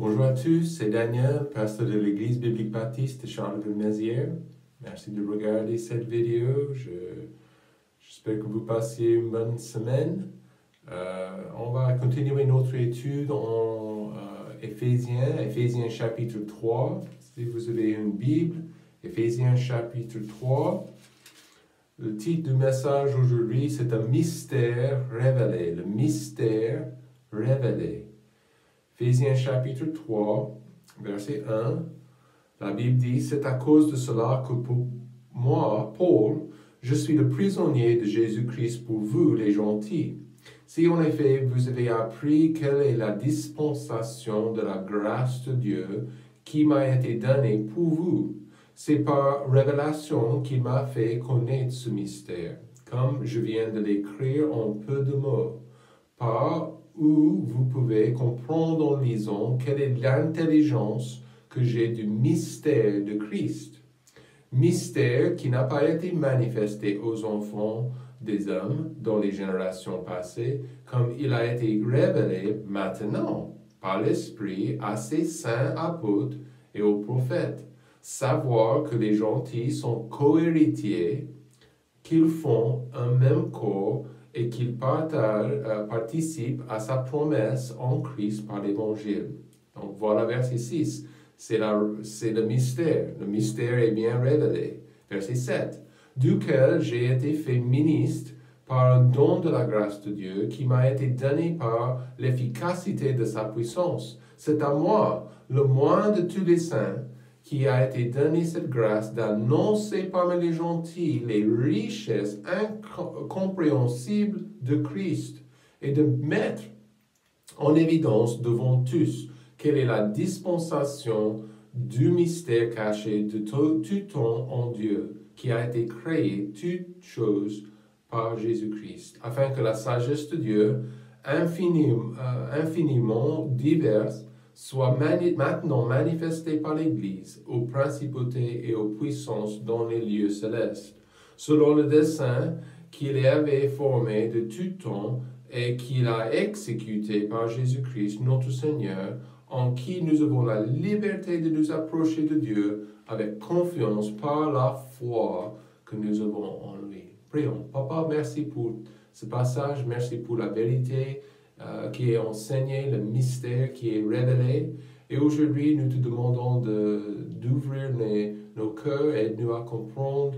Bonjour à tous, c'est Daniel, pasteur de l'Église biblique baptiste de Charleville-Mézières. Merci de regarder cette vidéo. J'espère que vous passiez une bonne semaine. On va continuer notre étude en Éphésiens chapitre 3. Si vous avez une Bible, Éphésiens chapitre 3. Le titre du message aujourd'hui, c'est un mystère révélé. Le mystère révélé. Éphésiens chapitre 3, verset 1, la Bible dit, « C'est à cause de cela que pour moi, Paul, je suis le prisonnier de Jésus-Christ pour vous, les gentils. Si en effet vous avez appris quelle est la dispensation de la grâce de Dieu qui m'a été donnée pour vous, c'est par révélation qu'il m'a fait connaître ce mystère, comme je viens de l'écrire en peu de mots, par où vous pouvez comprendre en lisant quelle est l'intelligence que j'ai du mystère de Christ. Mystère qui n'a pas été manifesté aux enfants des hommes dans les générations passées, comme il a été révélé maintenant par l'Esprit à ses saints apôtres et aux prophètes. Savoir que les gentils sont co-héritiers, qu'ils font un même corps, et qu'il participe à sa promesse en Christ par l'Évangile. Donc voilà verset 6, c'est le mystère. Le mystère est bien révélé. Verset 7, duquel j'ai été fait ministre par un don de la grâce de Dieu qui m'a été donné par l'efficacité de sa puissance. C'est à moi, le moins de tous les saints, qui a été donné cette grâce d'annoncer parmi les gentils les richesses incompréhensibles de Christ et de mettre en évidence devant tous quelle est la dispensation du mystère caché de tout temps en Dieu, qui a été créé toutes choses par Jésus-Christ, afin que la sagesse de Dieu, infiniment diverse, soit maintenant manifestée par l'Église aux principautés et aux puissances dans les lieux célestes, selon le dessein qu'il avait formé de tout temps et qu'il a exécuté par Jésus-Christ notre Seigneur, en qui nous avons la liberté de nous approcher de Dieu avec confiance par la foi que nous avons en lui. Prions. Papa, merci pour ce passage, merci pour la vérité qui est enseigné, le mystère qui est révélé. Et aujourd'hui, nous te demandons d'ouvrir nos cœurs et de nous à comprendre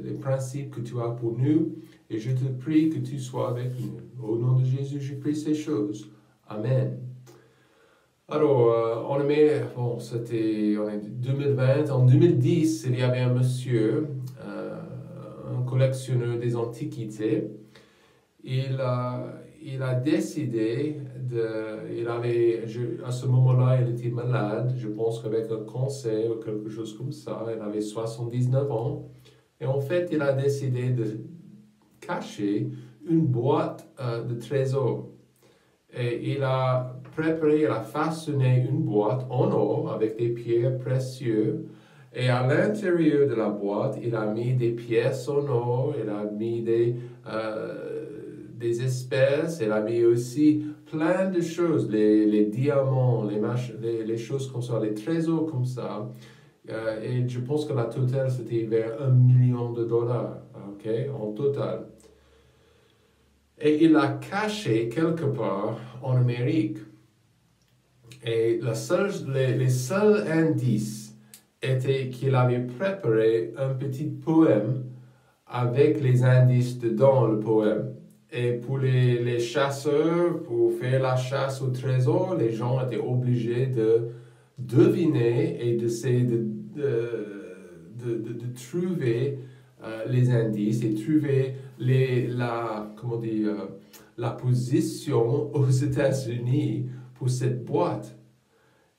les principes que tu as pour nous. Et je te prie que tu sois avec nous. Au nom de Jésus, je prie ces choses. Amen. Alors, c'était en 2020. En 2010, il y avait un monsieur, un collectionneur des antiquités. Il a décidé à ce moment-là, il était malade, je pense qu'avec un cancer ou quelque chose comme ça, il avait 79 ans. Et en fait, il a décidé de cacher une boîte de trésors. Et il a façonné une boîte en or avec des pierres précieuses. Et à l'intérieur de la boîte, il a mis des pièces en or, il a mis des espèces, il a mis aussi plein de choses, les diamants, les choses comme ça, les trésors comme ça. Et je pense que la totale, c'était vers $1 million, okay, en total. Et il l'a caché quelque part en Amérique. Et les seuls indices étaient qu'il avait préparé un petit poème avec les indices dedans le poème. Et pour les chasseurs, pour faire la chasse au trésor, les gens étaient obligés de deviner et d'essayer de trouver les indices et trouver la position aux États-Unis pour cette boîte.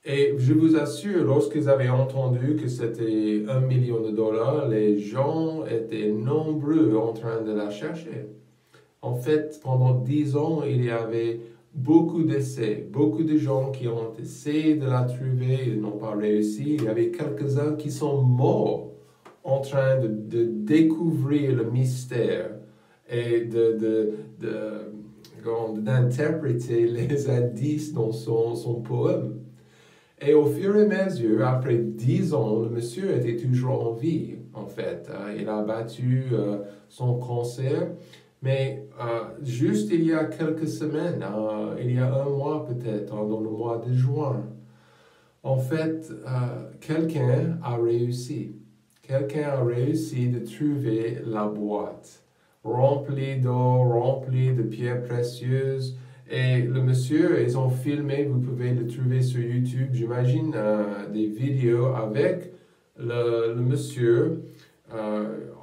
Et je vous assure, lorsqu'ils avaient entendu que c'était $1 million, les gens étaient nombreux en train de la chercher. En fait, pendant 10 ans, il y avait beaucoup d'essais, beaucoup de gens qui ont essayé de la trouver, ils n'ont pas réussi. Il y avait quelques-uns qui sont morts en train de découvrir le mystère et d'interpréter les indices dans son poème. Et au fur et à mesure, après 10 ans, le monsieur était toujours en vie, en fait. Il a battu son cancer, mais juste il y a quelques semaines, il y a un mois peut-être, dans le mois de juin, en fait, quelqu'un a réussi. Quelqu'un a réussi de trouver la boîte, remplie d'or, remplie de pierres précieuses. Et le monsieur, ils ont filmé, vous pouvez le trouver sur YouTube, j'imagine, des vidéos avec le monsieur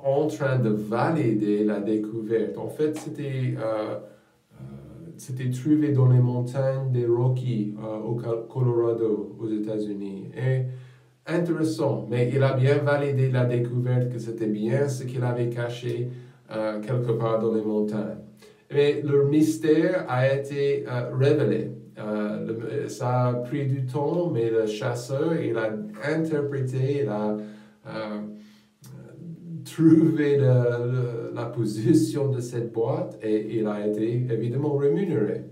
en train de valider la découverte. En fait, c'était trouvé dans les montagnes des Rockies au Colorado, aux États-Unis. Et intéressant, mais il a bien validé la découverte que c'était bien ce qu'il avait caché quelque part dans les montagnes. Mais le mystère a été révélé. Ça a pris du temps, mais le chasseur, il a interprété, il a trouvé la position de cette boîte et il a été évidemment rémunéré.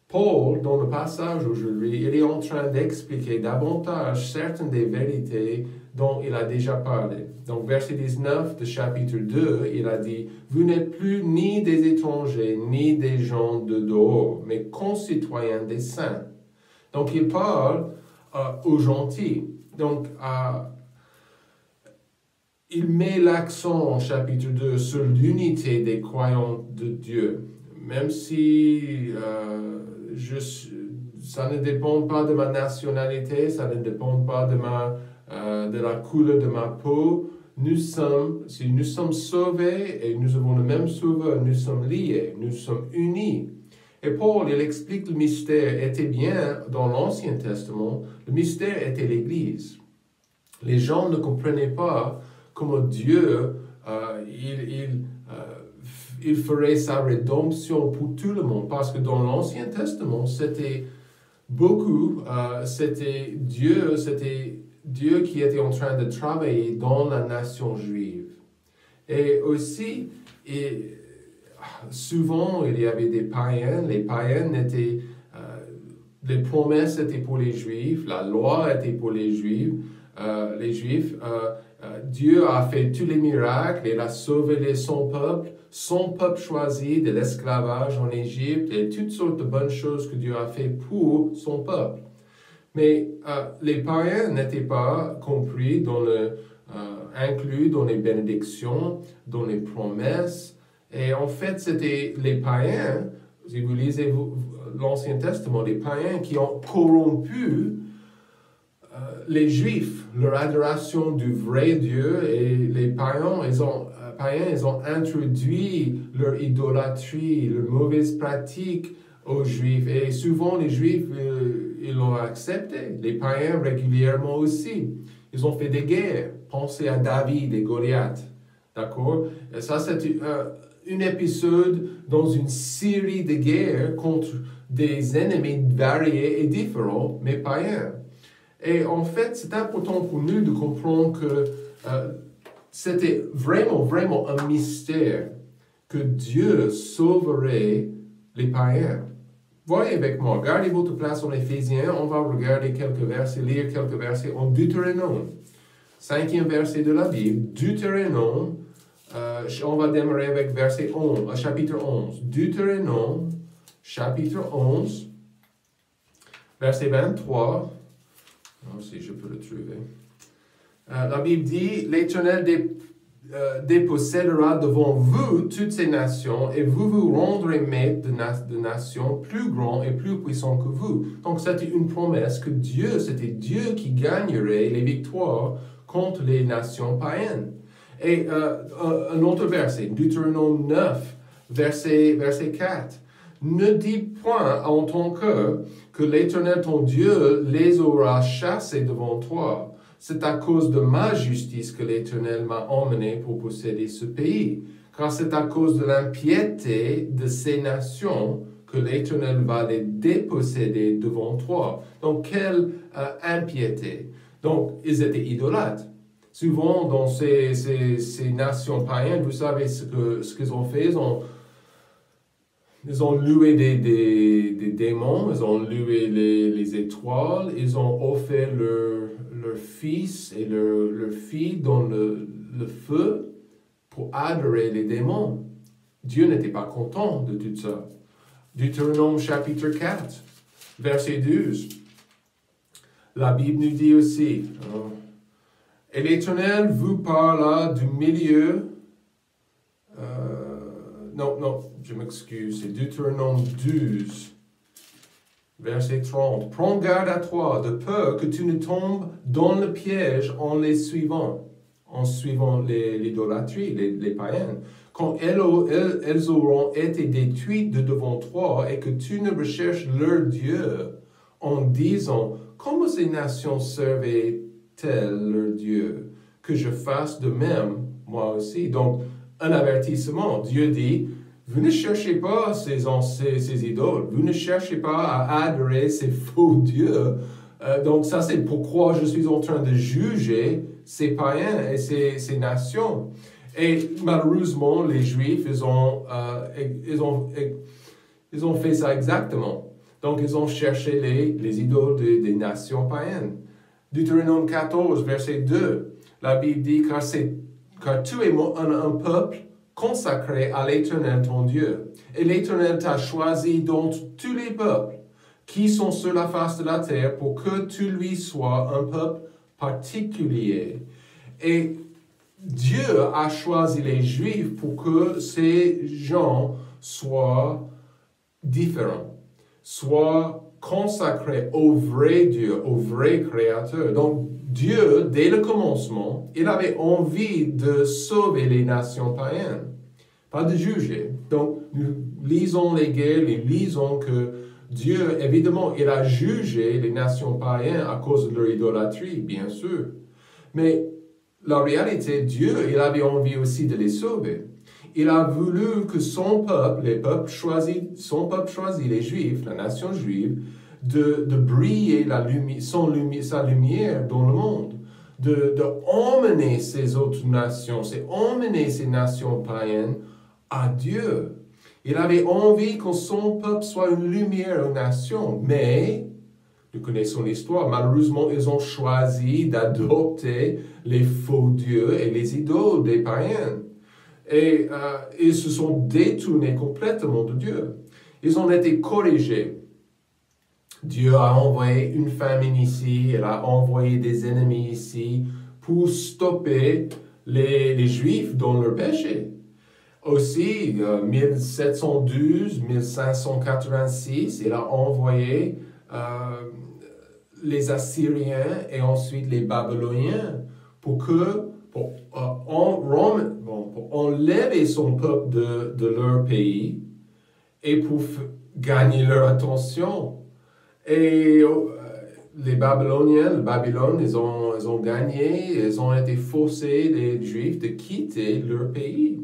Paul, dans le passage aujourd'hui, il est en train d'expliquer davantage certaines des vérités dont il a déjà parlé. Donc, verset 19 de chapitre 2, il a dit « Vous n'êtes plus ni des étrangers, ni des gens de dehors, mais concitoyens des saints. » Donc, il parle aux gentils. Donc, il met l'accent en chapitre 2 sur l'unité des croyants de Dieu. Même si ça ne dépend pas de ma nationalité, ça ne dépend pas de la couleur de ma peau, si nous sommes sauvés et nous avons le même sauveur, nous sommes liés, nous sommes unis. Et Paul, il explique le mystère était bien dans l'Ancien Testament, le mystère était l'Église. Les gens ne comprenaient pas comment Dieu, il ferait sa rédemption pour tout le monde. Parce que dans l'Ancien Testament, c'était Dieu qui était en train de travailler dans la nation juive. Et aussi, souvent, il y avait des païens. Les païens étaient... les promesses étaient pour les Juifs, la loi était pour les Juifs. Dieu a fait tous les miracles, il a sauvé son peuple choisi de l'esclavage en Égypte et toutes sortes de bonnes choses que Dieu a fait pour son peuple. Mais les païens n'étaient pas compris inclus dans les bénédictions, dans les promesses. Et en fait, c'était les païens, si vous lisez l'Ancien Testament, les païens qui ont corrompu les Juifs, leur adoration du vrai Dieu, et les païens, ils ont introduit leur idolâtrie, leurs mauvaises pratiques aux Juifs. Et souvent, les Juifs, ils l'ont accepté. Les païens, régulièrement aussi. Ils ont fait des guerres. Pensez à David et Goliath. D'accord? Et ça, c'est un épisode dans une série de guerres contre des ennemis variés et différents, mais païens. Et en fait, c'est important pour nous de comprendre que c'était vraiment, vraiment un mystère que Dieu sauverait les païens. Voyez avec moi, gardez votre place en Éphésiens, on va regarder quelques versets, lire quelques versets en Deutéronome. 5e verset de la Bible, Deutéronome, on va démarrer avec verset 11, chapitre 11. Deutéronome, chapitre 11, verset 23. Si je peux le trouver. La Bible dit, l'Éternel dépossédera devant vous toutes ces nations et vous vous rendrez maîtres de nations plus grands et plus puissants que vous. Donc c'était une promesse que c'était Dieu qui gagnerait les victoires contre les nations païennes. Et un autre verset, Deutéronome 9, verset 4. Ne dis point en ton cœur que l'Éternel ton Dieu les aura chassés devant toi. C'est à cause de ma justice que l'Éternel m'a emmené pour posséder ce pays. Car c'est à cause de l'impiété de ces nations que l'Éternel va les déposséder devant toi. Donc, quelle impiété? Donc, ils étaient idolâtres. Souvent, dans ces nations païennes, vous savez ce qu'ils ont fait, ils ont loué des démons, ils ont loué les étoiles, ils ont offert leur fils et leur fille dans le feu pour adorer les démons. Dieu n'était pas content de tout ça. Deutéronome chapitre 4, verset 12. La Bible nous dit aussi, et l'Éternel vous parla du milieu, non, je m'excuse, c'est Deutéronome 12, verset 30. Prends garde à toi, de peur que tu ne tombes dans le piège en suivant l'idolâtrie, les païens. Quand elles auront été détruites de devant toi et que tu ne recherches leur Dieu en disant, comment ces nations servaient-elles leur Dieu? Que je fasse de même, moi aussi. Donc, un avertissement. Dieu dit, vous ne cherchez pas ces idoles, vous ne cherchez pas à adorer ces faux dieux. Donc ça, c'est pourquoi je suis en train de juger ces païens et ces nations. Et malheureusement, les Juifs, ils ont fait ça exactement. Donc, ils ont cherché les idoles des nations païennes. Deutéronome 14, verset 2, la Bible dit, car tu es un peuple consacré à l'Éternel ton Dieu. Et l'Éternel t'a choisi d'entre tous les peuples qui sont sur la face de la terre pour que tu lui sois un peuple particulier. Et Dieu a choisi les Juifs pour que ces gens soient différents, soient consacrés au vrai Dieu, au vrai Créateur. Donc, Dieu, dès le commencement, il avait envie de sauver les nations païennes, pas de juger. Donc, nous lisons les guerres, nous lisons que Dieu, évidemment, il a jugé les nations païennes à cause de leur idolâtrie, bien sûr. Mais la réalité, Dieu, il avait envie aussi de les sauver. Il a voulu que son peuple, son peuple choisi, les Juifs, la nation juive, de briller sa lumière dans le monde, de emmener ces autres nations, emmener ces nations païennes à Dieu. Il avait envie que son peuple soit une lumière aux nations, mais nous connaissons l'histoire. Malheureusement, ils ont choisi d'adopter les faux dieux et les idoles des païens. Et ils se sont détournés complètement de Dieu. Ils ont été corrigés. Dieu a envoyé une famine ici, il a envoyé des ennemis ici pour stopper les Juifs dans leur péché. Aussi, 1712, 1586, il a envoyé les Assyriens et ensuite les Babyloniens pour enlever son peuple de leur pays et pour gagner leur attention. Et les Babyloniens, ils ont gagné, ils ont été forcés, les Juifs, de quitter leur pays.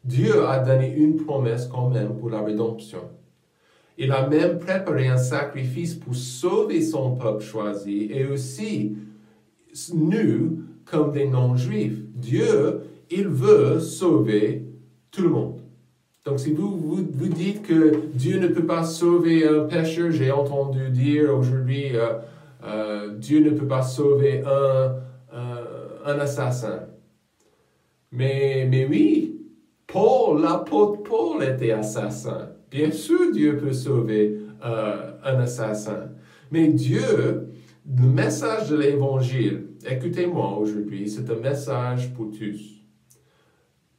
Dieu a donné une promesse quand même pour la rédemption. Il a même préparé un sacrifice pour sauver son peuple choisi et aussi nous comme des non-juifs. Dieu, il veut sauver tout le monde. Donc si vous dites que Dieu ne peut pas sauver un pécheur, j'ai entendu dire aujourd'hui, Dieu ne peut pas sauver un assassin. Mais oui, l'apôtre Paul était assassin. Bien sûr, Dieu peut sauver un assassin. Mais Dieu, le message de l'Évangile, écoutez-moi aujourd'hui, c'est un message pour tous.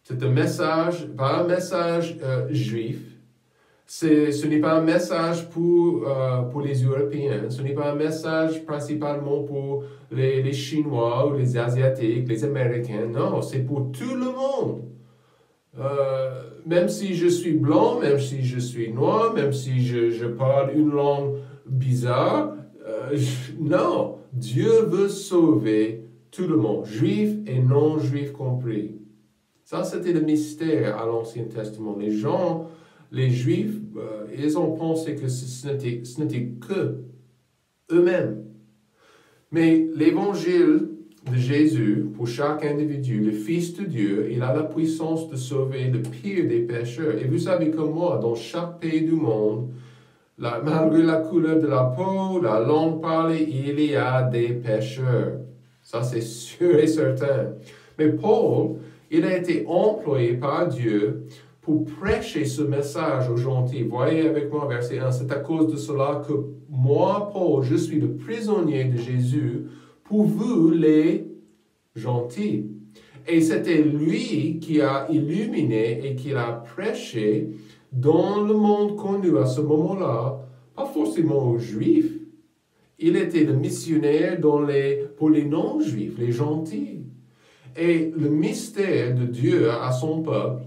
C'est un message, pas un message juif. Ce n'est pas un message pour les Européens. Ce n'est pas un message principalement pour les Chinois ou les Asiatiques, les Américains. Non, c'est pour tout le monde. Même si je suis blanc, même si je suis noir, même si je parle une langue bizarre, non, Dieu veut sauver tout le monde, juifs et non-juifs compris. Ça, c'était le mystère à l'Ancien Testament. Les Juifs, ils ont pensé que ce n'était que eux-mêmes. Mais l'Évangile, de Jésus, pour chaque individu, le Fils de Dieu, il a la puissance de sauver le pire des pécheurs. Et vous savez comme moi, dans chaque pays du monde, malgré la couleur de la peau, la langue parlée, il y a des pécheurs. Ça, c'est sûr et certain. Mais Paul, il a été employé par Dieu pour prêcher ce message aux gentils. Voyez avec moi verset 1. C'est à cause de cela que moi, Paul, je suis le prisonnier de Jésus pour vous les gentils. Et c'était lui qui a illuminé et qui a prêché dans le monde connu à ce moment-là, pas forcément aux Juifs. Il était le missionnaire pour les non-Juifs, les gentils. Et le mystère de Dieu à son peuple,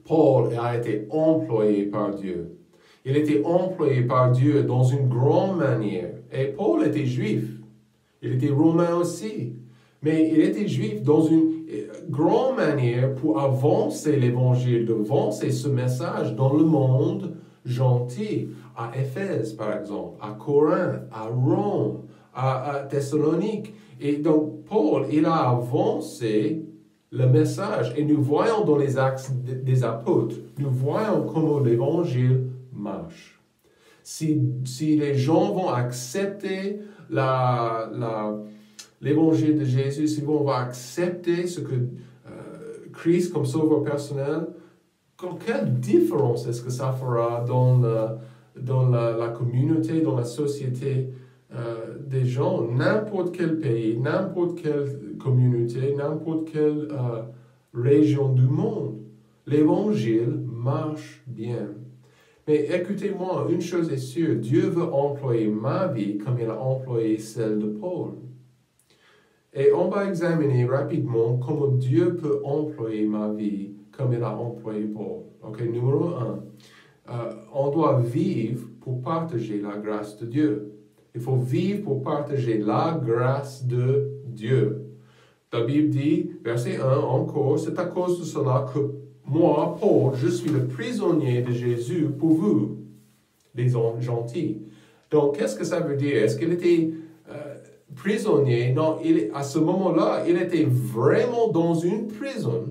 Paul a été employé par Dieu. Il était employé par Dieu dans une grande manière. Et Paul était juif. Il était romain aussi. Mais il était juif dans une grande manière pour avancer l'évangile, d'avancer ce message dans le monde gentil. À Éphèse, par exemple, à Corinthe, à Rome, à Thessalonique. Et donc, Paul, il a avancé le message. Et nous voyons dans les actes des apôtres, nous voyons comment l'évangile marche. Si les gens vont accepter l'évangile de Jésus, si on va accepter ce que Christ comme sauveur personnel, quelle différence est-ce que ça fera dans la communauté, dans la société des gens, n'importe quel pays, n'importe quelle communauté, n'importe quelle région du monde. L'évangile marche bien. Mais écoutez-moi, une chose est sûre, Dieu veut employer ma vie comme il a employé celle de Paul. Et on va examiner rapidement comment Dieu peut employer ma vie comme il a employé Paul. Ok, numéro 1. On doit vivre pour partager la grâce de Dieu. Il faut vivre pour partager la grâce de Dieu. La Bible dit, verset 1 encore, c'est à cause de cela que moi, Paul, je suis le prisonnier de Jésus pour vous, les gentils. Donc, qu'est-ce que ça veut dire? Est-ce qu'il était prisonnier? Non, à ce moment-là, il était vraiment dans une prison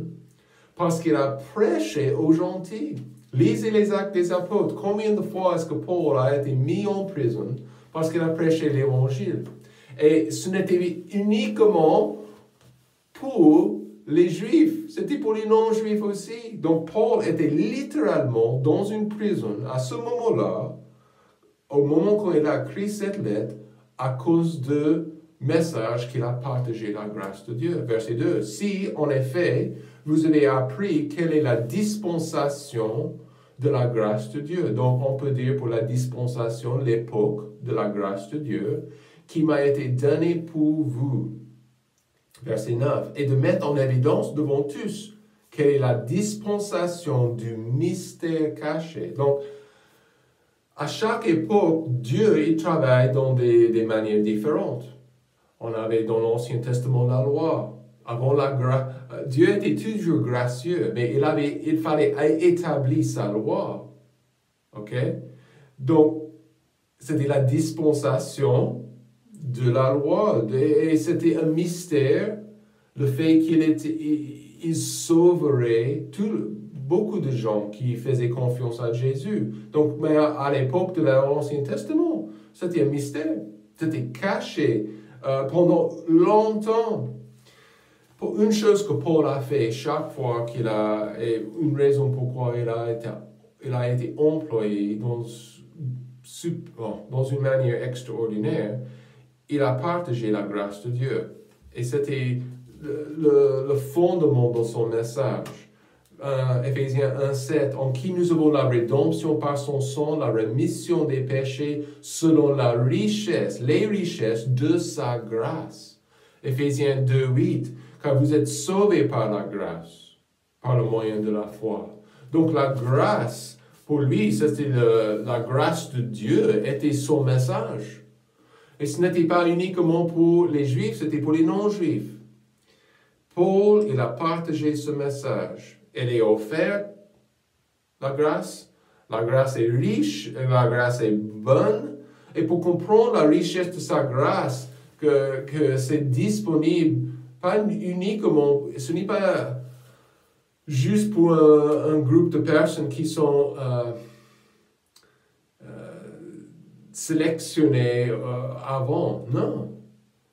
parce qu'il a prêché aux gentils. Lisez les actes des apôtres. Combien de fois est-ce que Paul a été mis en prison parce qu'il a prêché l'évangile? Et ce n'était uniquement pour les Juifs, c'était pour les non-Juifs aussi. Donc Paul était littéralement dans une prison à ce moment-là, au moment quand il a écrit cette lettre, à cause du message qu'il a partagé la grâce de Dieu. Verset 2. Si, en effet, vous avez appris quelle est la dispensation de la grâce de Dieu. Donc, on peut dire pour la dispensation, l'époque de la grâce de Dieu, qui m'a été donnée pour vous. Verset 9. Et de mettre en évidence devant tous quelle est la dispensation du mystère caché. Donc, à chaque époque, Dieu il travaille dans des manières différentes. On avait dans l'Ancien Testament la loi. Avant la grâce, Dieu était toujours gracieux, mais il fallait établir sa loi. OK? Donc, c'était la dispensation de la loi. Et c'était un mystère, le fait qu'il sauverait beaucoup de gens qui faisaient confiance à Jésus. Donc, mais à l'époque de l'Ancien Testament, c'était un mystère. C'était caché pendant longtemps. Pour une chose que Paul a fait chaque fois et une raison pourquoi il a été employé dans une manière extraordinaire, il a partagé la grâce de Dieu. Et c'était le fondement de son message. Éphésiens 1:7, en qui nous avons la rédemption par son sang, la rémission des péchés, selon les richesses de sa grâce. Éphésiens 2:8, car vous êtes sauvés par la grâce, par le moyen de la foi. Donc la grâce, pour lui, c'était la grâce de Dieu, était son message. Et ce n'était pas uniquement pour les Juifs, c'était pour les non-Juifs. Paul, il a partagé ce message. Elle est offerte, la grâce. La grâce est riche, la grâce est bonne. Et pour comprendre la richesse de sa grâce, que c'est disponible, pas uniquement, ce n'est pas juste pour un groupe de personnes qui sont sélectionnées avant. Non.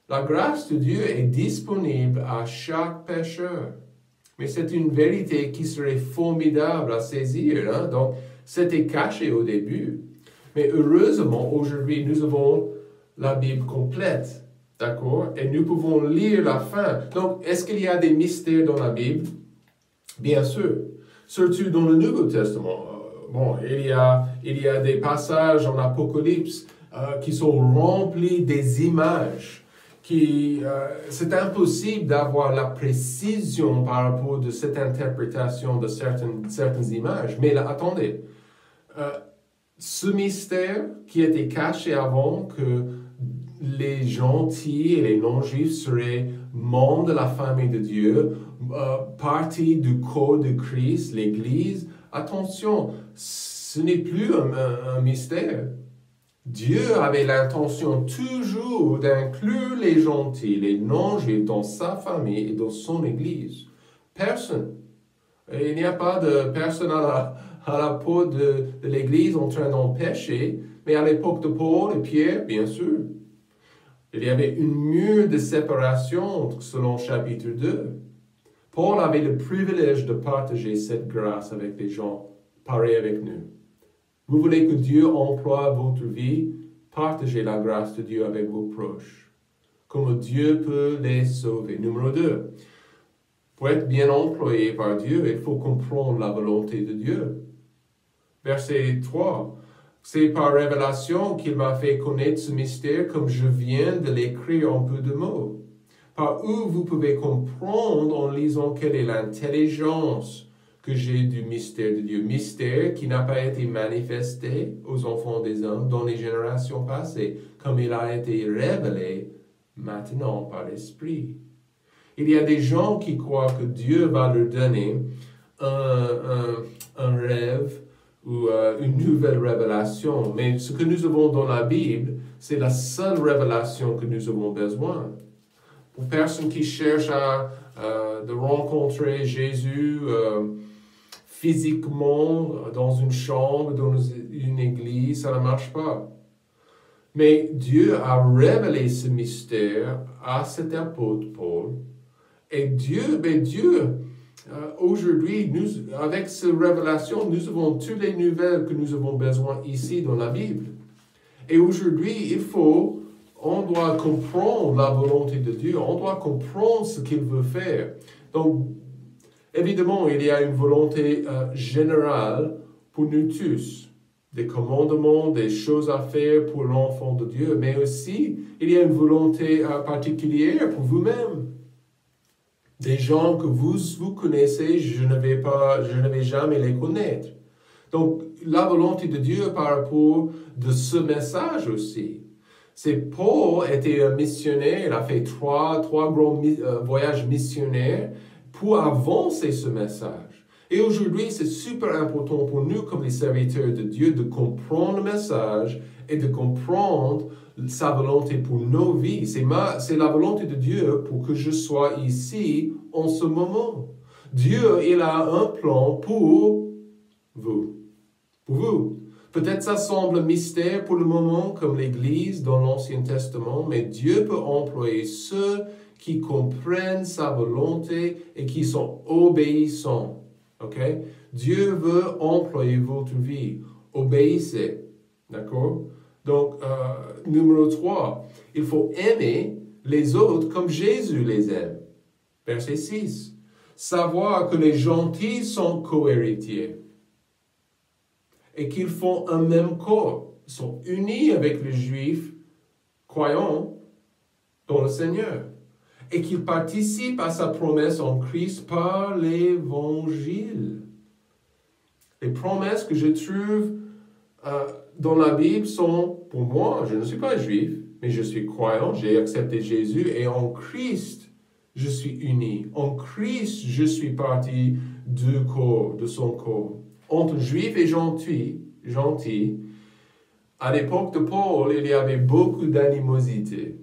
La grâce de Dieu est disponible à chaque pécheur. Mais c'est une vérité qui serait formidable à saisir. Hein? Donc, c'était caché au début. Mais heureusement, aujourd'hui, nous avons la Bible complète. D'accord? Et nous pouvons lire la fin. Donc, est-ce qu'il y a des mystères dans la Bible? Bien sûr. Surtout dans le Nouveau Testament. Bon, il y a des passages en Apocalypse qui sont remplis des images. C'est impossible d'avoir la précision par rapport à cette interprétation de certaines images. Mais là, attendez. Ce mystère qui était caché avant que les gentils et les non-juifs seraient membres de la famille de Dieu, partie du corps de Christ, l'Église, attention, ce n'est plus un mystère. Dieu avait l'intention toujours d'inclure les gentils, les non-juifs dans sa famille et dans son Église. Personne. Et il n'y a pas de personne à la peau de l'Église en train d'en pécher, mais à l'époque de Paul et Pierre, bien sûr. Il y avait une mur de séparation selon chapitre 2. Paul avait le privilège de partager cette grâce avec les gens pareils avec nous. Vous voulez que Dieu emploie votre vie, partagez la grâce de Dieu avec vos proches. Comment Dieu peut les sauver. Numéro 2. Pour être bien employé par Dieu, il faut comprendre la volonté de Dieu. Verset 3. C'est par révélation qu'il m'a fait connaître ce mystère comme je viens de l'écrire en peu de mots. Par où vous pouvez comprendre en lisant quelle est l'intelligence que j'ai du mystère de Dieu. Mystère qui n'a pas été manifesté aux enfants des hommes dans les générations passées, comme il a été révélé maintenant par l'Esprit. Il y a des gens qui croient que Dieu va leur donner un rêve ou une nouvelle révélation. Mais ce que nous avons dans la Bible, c'est la seule révélation que nous avons besoin. Pour personnes qui cherchent de rencontrer Jésus physiquement dans une chambre, dans une église, ça ne marche pas. Mais Dieu a révélé ce mystère à cet apôtre Paul. Et Dieu, aujourd'hui, avec cette révélation, nous avons toutes les nouvelles que nous avons besoin ici dans la Bible. Et aujourd'hui, on doit comprendre la volonté de Dieu, on doit comprendre ce qu'il veut faire. Donc, évidemment, il y a une volonté générale pour nous tous, des commandements, des choses à faire pour l'enfant de Dieu, mais aussi, il y a une volonté particulière pour vous-même. Des gens que vous connaissez, je ne vais jamais les connaître. Donc, la volonté de Dieu par rapport de ce message aussi. C'est Paul était un missionnaire, il a fait trois grands voyages missionnaires pour avancer ce message. Et aujourd'hui, c'est super important pour nous, comme les serviteurs de Dieu, de comprendre le message et de comprendre sa volonté pour nos vies. C'est la volonté de Dieu pour que je sois ici en ce moment. Dieu, il a un plan pour vous. Pour vous. Peut-être ça semble mystère pour le moment, comme l'Église dans l'Ancien Testament, mais Dieu peut employer ceux qui comprennent sa volonté et qui sont obéissants. Okay? Dieu veut employer votre vie. Obéissez. D'accord? Donc, numéro 3, il faut aimer les autres comme Jésus les aime. Verset 6. Savoir que les gentils sont co-héritiers et qu'ils font un même corps, sont unis avec les Juifs croyants dans le Seigneur et qu'ils participent à sa promesse en Christ par l'Évangile. Les promesses que je trouve dans la Bible sont, pour moi, je ne suis pas juif, mais je suis croyant, j'ai accepté Jésus et en Christ, je suis uni. En Christ, je suis partie du corps, de son corps. Entre juifs et gentils, à l'époque de Paul, il y avait beaucoup d'animosité.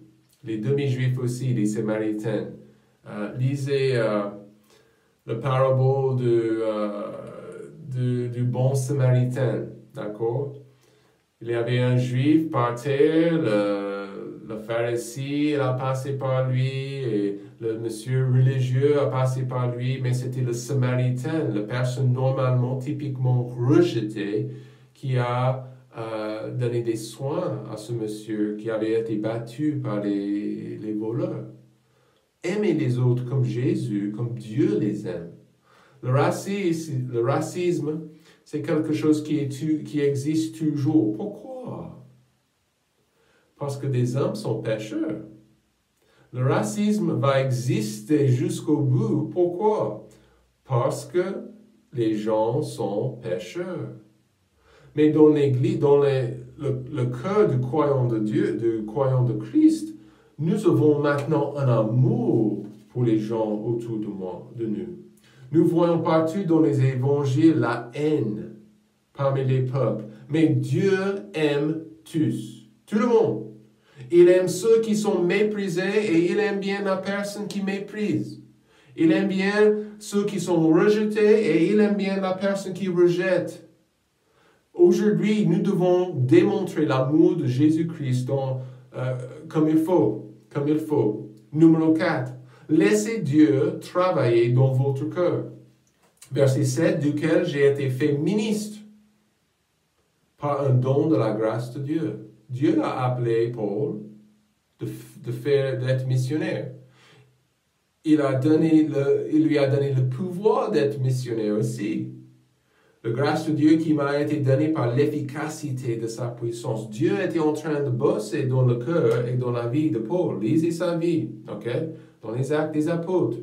les demi-juifs aussi, les Samaritains. Lisez la parabole du bon Samaritain, d'accord? Il y avait un juif par terre, le pharisee a passé par lui, et le monsieur religieux a passé par lui, mais c'était le Samaritain, la personne normalement, typiquement rejetée, qui a donné des soins à ce monsieur qui avait été battu par les voleurs. Aimez les autres comme Jésus, comme Dieu les aime. Le racisme, c'est quelque chose qui existe toujours. Pourquoi? Parce que des hommes sont pécheurs. Le racisme va exister jusqu'au bout. Pourquoi? Parce que les gens sont pécheurs. Mais dans l'Église, dans le cœur du croyant de Dieu, du croyant de Christ, nous avons maintenant un amour pour les gens autour de nous. Nous voyons partout dans les évangiles la haine parmi les peuples. Mais Dieu aime tous, tout le monde. Il aime ceux qui sont méprisés et il aime bien la personne qui méprise. Il aime bien ceux qui sont rejetés et il aime bien la personne qui rejette. Aujourd'hui, nous devons démontrer l'amour de Jésus-Christ comme il faut. Numéro 4. Laissez Dieu travailler dans votre cœur. Verset 7, duquel j'ai été fait ministre par un don de la grâce de Dieu. Dieu a appelé Paul d'être missionnaire. Il lui a donné le pouvoir d'être missionnaire aussi. La grâce de Dieu qui m'a été donnée par l'efficacité de sa puissance. Dieu était en train de bosser dans le cœur et dans la vie de Paul. Lisez sa vie, ok? Dans les Actes des Apôtres.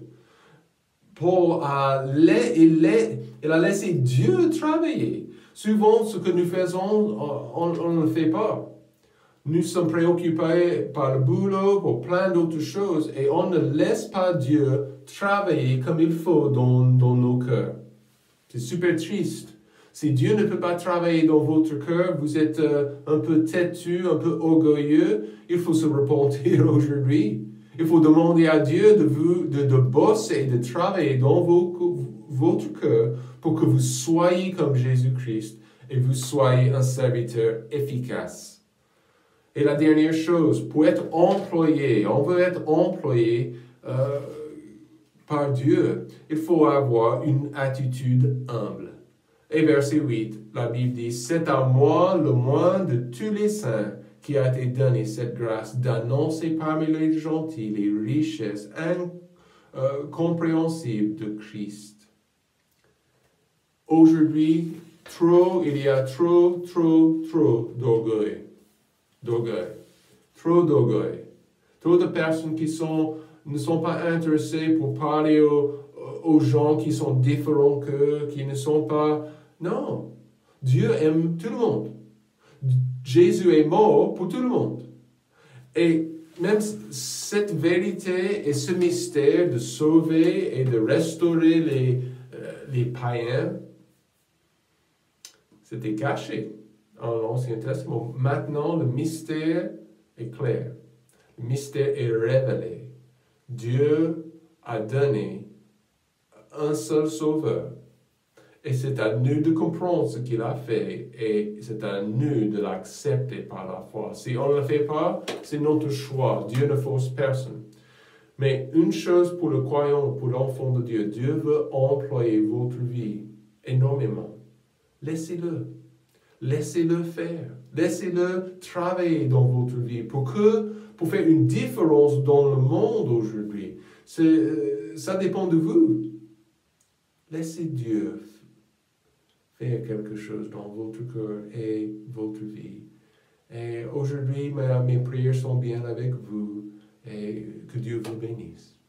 Paul a laissé Dieu travailler. Souvent, ce que nous faisons, on ne le fait pas. Nous sommes préoccupés par le boulot, pour plein d'autres choses, et on ne laisse pas Dieu travailler comme il faut dans nos cœurs. C'est super triste. Si Dieu ne peut pas travailler dans votre cœur, vous êtes un peu têtu, un peu orgueilleux, il faut se repentir aujourd'hui. Il faut demander à Dieu de bosser et de travailler dans votre cœur pour que vous soyez comme Jésus-Christ et vous soyez un serviteur efficace. Et la dernière chose, pour être employé, on veut être employé par Dieu, il faut avoir une attitude humble. Et verset 8, la Bible dit, « C'est à moi, le moindre de tous les saints, qui a été donné cette grâce d'annoncer parmi les gentils les richesses incompréhensibles de Christ. » Aujourd'hui, il y a trop d'orgueil. Trop d'orgueil. Trop de personnes qui ne sont pas intéressées pour parler aux gens qui sont différents qu'eux, qui ne sont pas... Non, Dieu aime tout le monde. Jésus est mort pour tout le monde. Et même cette vérité et ce mystère de sauver et de restaurer les païens, c'était caché dans l'Ancien Testament. Maintenant, le mystère est clair. Le mystère est révélé. Dieu a donné un seul sauveur. Et c'est à nous de comprendre ce qu'il a fait et c'est à nous de l'accepter par la foi. Si on ne le fait pas, c'est notre choix. Dieu ne force personne. Mais une chose pour le croyant, pour l'enfant de Dieu, Dieu veut employer votre vie énormément. Laissez-le. Laissez-le faire. Laissez-le travailler dans votre vie pour faire une différence dans le monde aujourd'hui. Ça dépend de vous. Laissez Dieu faire quelque chose dans votre cœur et votre vie. Et aujourd'hui, mes prières sont bien avec vous et que Dieu vous bénisse.